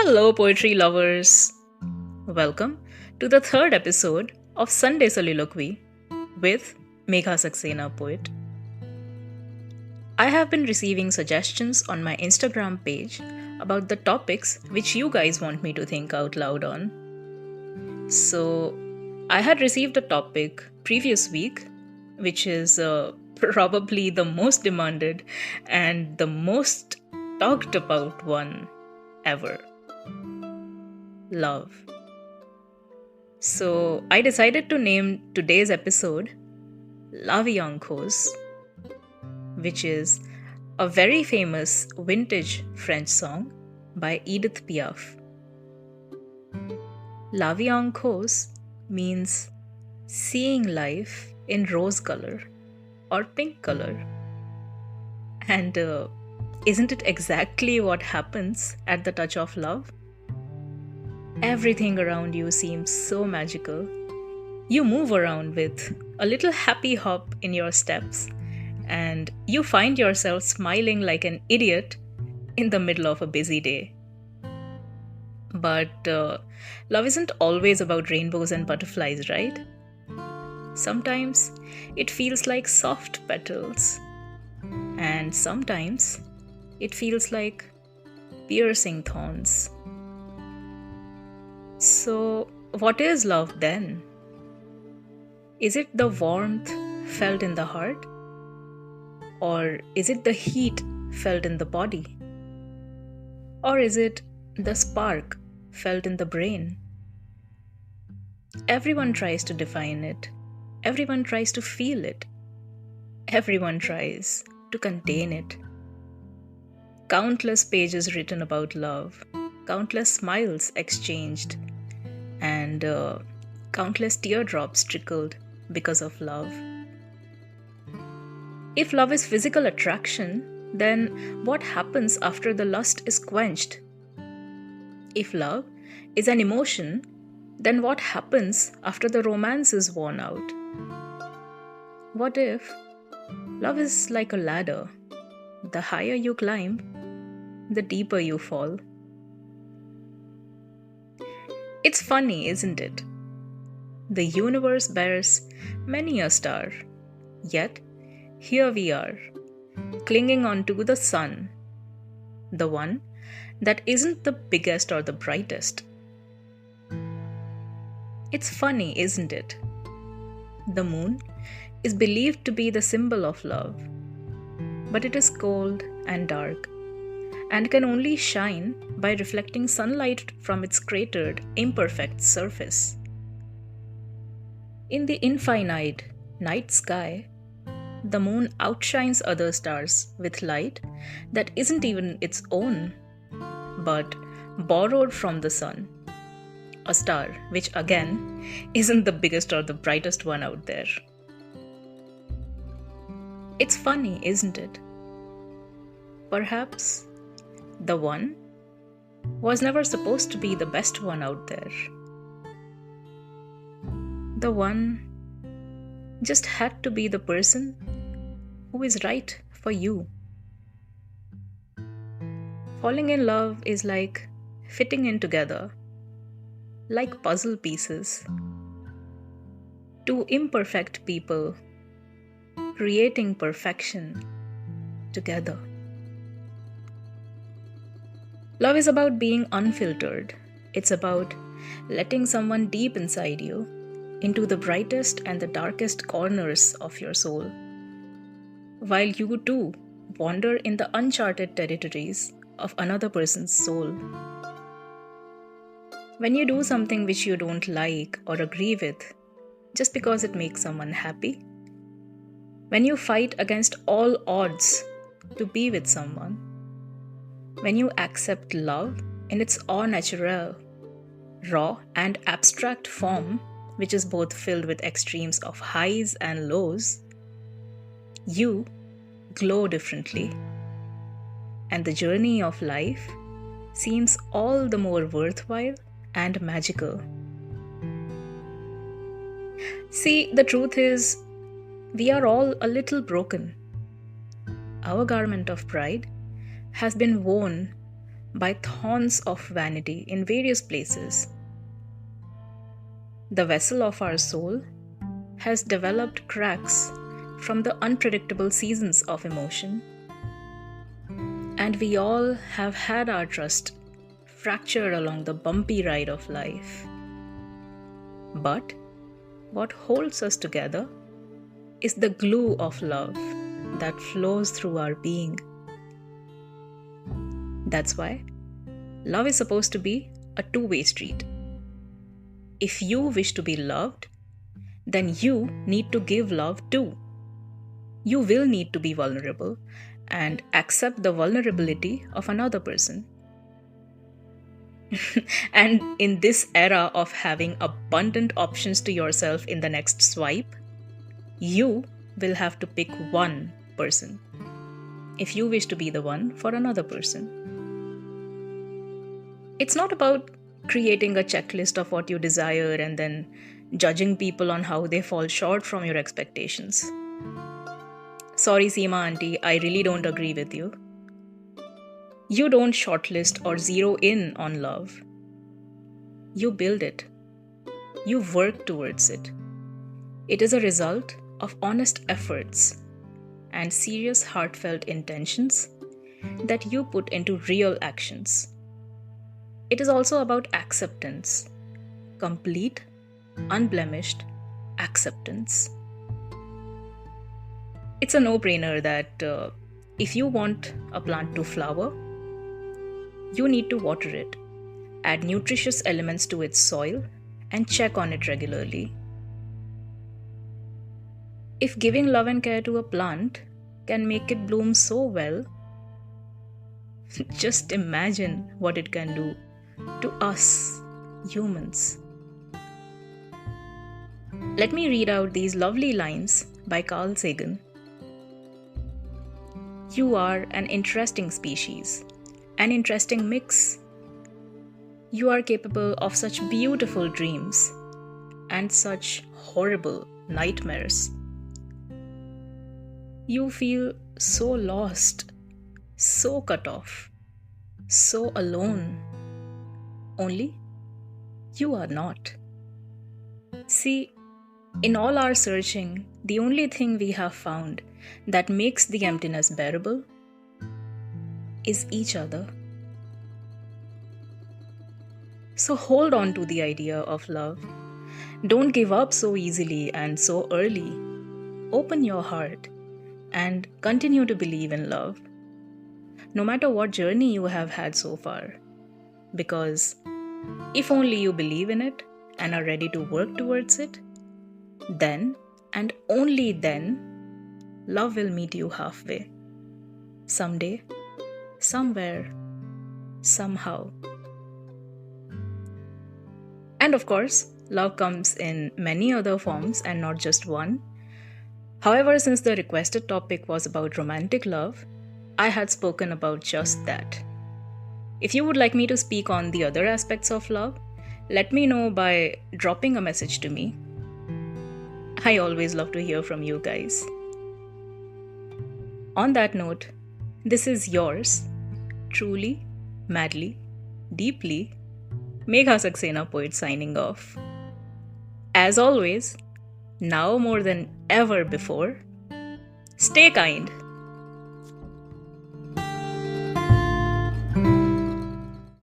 Hello, poetry lovers. Welcome to the third episode of Sunday Soliloquy with Megha Saxena, poet. I have been receiving suggestions on my Instagram page about the topics which you guys want me to think out loud on. So, I had received a topic previous week, which is probably the most demanded and the most talked about one ever: love. So I decided to name today's episode La Vie en Rose, which is a very famous vintage French song by Edith Piaf. La Vie en Rose means seeing life in rose color or pink color. And isn't it exactly what happens at the touch of love? Everything around you seems so magical. You move around with a little happy hop in your steps, and you find yourself smiling like an idiot in the middle of a busy day. But love isn't always about rainbows and butterflies, right? Sometimes it feels like soft petals, and sometimes it feels like piercing thorns. So, what is love then? Is it the warmth felt in the heart? Or is it the heat felt in the body? Or is it the spark felt in the brain? Everyone tries to define it. Everyone tries to feel it. Everyone tries to contain it. Countless pages written about love, countless smiles exchanged, and countless teardrops trickled because of love. If love is physical attraction, then what happens after the lust is quenched? If love is an emotion, then what happens after the romance is worn out? What if love is like a ladder? The higher you climb, the deeper you fall. It's funny, isn't it? The universe bears many a star, yet here we are, clinging onto the sun, the one that isn't the biggest or the brightest. It's funny, isn't it? The moon is believed to be the symbol of love, but it is cold and dark, and can only shine by reflecting sunlight from its cratered, imperfect surface. In the infinite night sky, the moon outshines other stars with light that isn't even its own, but borrowed from the sun, a star which again isn't the biggest or the brightest one out there. It's funny, isn't it? Perhaps the one was never supposed to be the best one out there. The one just had to be the person who is right for you. Falling in love is like fitting in together, like puzzle pieces. Two imperfect people creating perfection together. Love is about being unfiltered. It's about letting someone deep inside you into the brightest and the darkest corners of your soul, while you too wander in the uncharted territories of another person's soul. When you do something which you don't like or agree with, just because it makes someone happy, when you fight against all odds to be with someone, when you accept love in its au naturel, raw and abstract form, which is both filled with extremes of highs and lows, you glow differently. And the journey of life seems all the more worthwhile and magical. See, the truth is, we are all a little broken. Our garment of pride has been worn by thorns of vanity in various places. The vessel of our soul has developed cracks from the unpredictable seasons of emotion, and we all have had our trust fractured along the bumpy ride of life. But what holds us together is the glue of love that flows through our being. That's why love is supposed to be a two-way street. If you wish to be loved, then you need to give love too. You will need to be vulnerable and accept the vulnerability of another person. And in this era of having abundant options to yourself in the next swipe, you will have to pick one person if you wish to be the one for another person. It's not about creating a checklist of what you desire and then judging people on how they fall short from your expectations. Sorry, Seema auntie, I really don't agree with you. You don't shortlist or zero in on love. You build it. You work towards it. It is a result of honest efforts and serious heartfelt intentions that you put into real actions. It is also about acceptance, complete, unblemished acceptance. It's a no-brainer that if you want a plant to flower, you need to water it, add nutritious elements to its soil, and check on it regularly. If giving love and care to a plant can make it bloom so well, just imagine what it can do to us, humans. Let me read out these lovely lines by Carl Sagan. You are an interesting species, an interesting mix. You are capable of such beautiful dreams and such horrible nightmares. You feel so lost, so cut off, so alone. Only you are not. See, in all our searching, the only thing we have found that makes the emptiness bearable is each other. So hold on to the idea of love. Don't give up so easily and so early. Open your heart and continue to believe in love, no matter what journey you have had so far. Because if only you believe in it and are ready to work towards it, then and only then, love will meet you halfway. Someday, somewhere, somehow. And of course, love comes in many other forms and not just one. However, since the requested topic was about romantic love, I had spoken about just that. If you would like me to speak on the other aspects of love, let me know by dropping a message to me. I always love to hear from you guys. On that note, this is yours, truly, madly, deeply, Megha Saxena Poet signing off. As always, now more than ever before, stay kind.